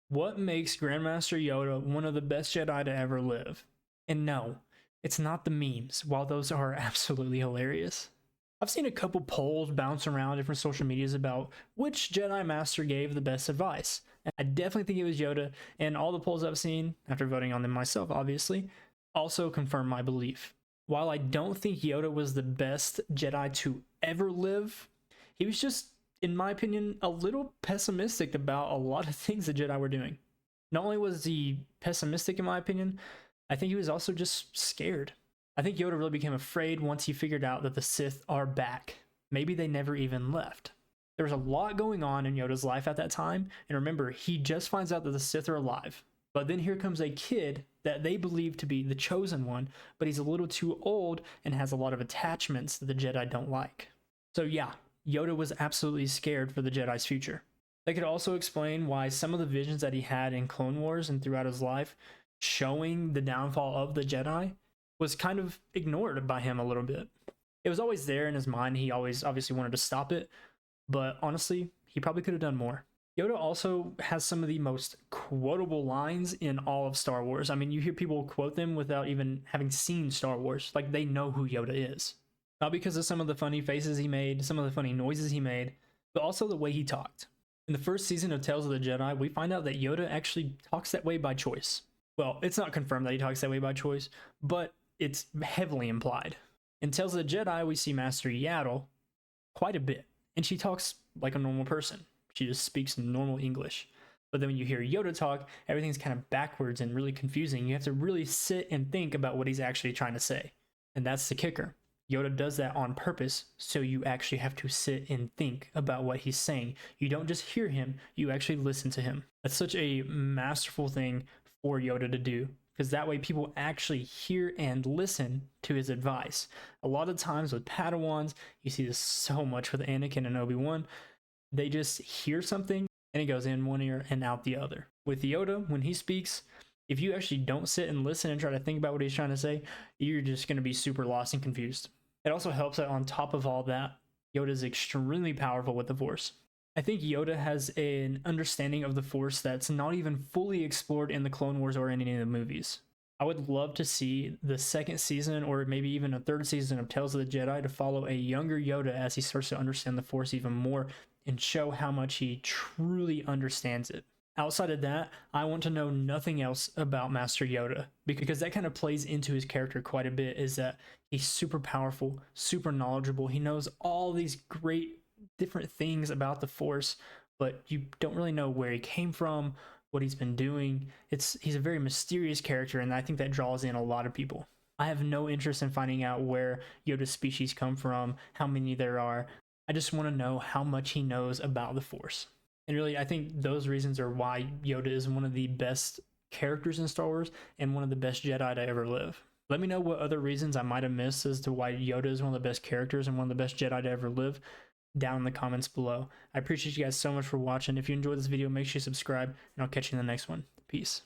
What makes Grandmaster Yoda one of the best Jedi to ever live? And no, it's not the memes, while those are absolutely hilarious. I've seen a couple polls bounce around different social medias about which Jedi Master gave the best advice. And I definitely think it was Yoda, and all the polls I've seen, after voting on them myself obviously, also confirm my belief. While I don't think Yoda was the best Jedi to ever live, he was just, in my opinion, a little pessimistic about a lot of things the Jedi were doing. Not only was he pessimistic, in my opinion, I think he was also just scared. I think Yoda really became afraid once he figured out that the Sith are back. Maybe they never even left. There was a lot going on in Yoda's life at that time, and remember, he just finds out that the Sith are alive. But then here comes a kid that they believe to be the chosen one, but he's a little too old and has a lot of attachments that the Jedi don't like. So yeah, Yoda was absolutely scared for the Jedi's future. That could also explain why some of the visions that he had in Clone Wars and throughout his life, showing the downfall of the Jedi, was kind of ignored by him a little bit. It was always there in his mind. He always obviously wanted to stop it, but honestly, he probably could have done more. Yoda also has some of the most quotable lines in all of Star Wars. I mean, you hear people quote them without even having seen Star Wars. Like, they know who Yoda is. Not because of some of the funny faces he made, some of the funny noises he made, but also the way he talked. In the first season of Tales of the Jedi, we find out that Yoda actually talks that way by choice. Well, it's not confirmed that he talks that way by choice, but it's heavily implied. In Tales of the Jedi, we see Master Yaddle quite a bit, and she talks like a normal person. She just speaks normal English. But then when you hear Yoda talk, everything's kind of backwards and really confusing. You have to really sit and think about what he's actually trying to say. And that's the kicker. Yoda does that on purpose, so you actually have to sit and think about what he's saying. You don't just hear him, you actually listen to him. That's such a masterful thing for Yoda to do, because that way people actually hear and listen to his advice. A lot of times with Padawans, you see this so much with Anakin and Obi-Wan, they just hear something and it goes in one ear and out the other. With Yoda, when he speaks, if you actually don't sit and listen and try to think about what he's trying to say, you're just going to be super lost and confused. It also helps that on top of all that, Yoda is extremely powerful with the Force. I think Yoda has an understanding of the Force that's not even fully explored in the Clone Wars or in any of the movies. I would love to see the second season or maybe even a third season of Tales of the Jedi to follow a younger Yoda as he starts to understand the Force even more and show how much he truly understands it. Outside of that, I want to know nothing else about Master Yoda, because that kind of plays into his character quite a bit, is that he's super powerful, super knowledgeable. He knows all these great different things about the Force, but you don't really know where he came from, what he's been doing. He's a very mysterious character, and I think that draws in a lot of people. I have no interest in finding out where Yoda's species come from, how many there are. I just want to know how much he knows about the Force. And really, I think those reasons are why Yoda is one of the best characters in Star Wars and one of the best Jedi to ever live. Let me know what other reasons I might have missed as to why Yoda is one of the best characters and one of the best Jedi to ever live down in the comments below. I appreciate you guys so much for watching. If you enjoyed this video, make sure you subscribe, and I'll catch you in the next one. Peace.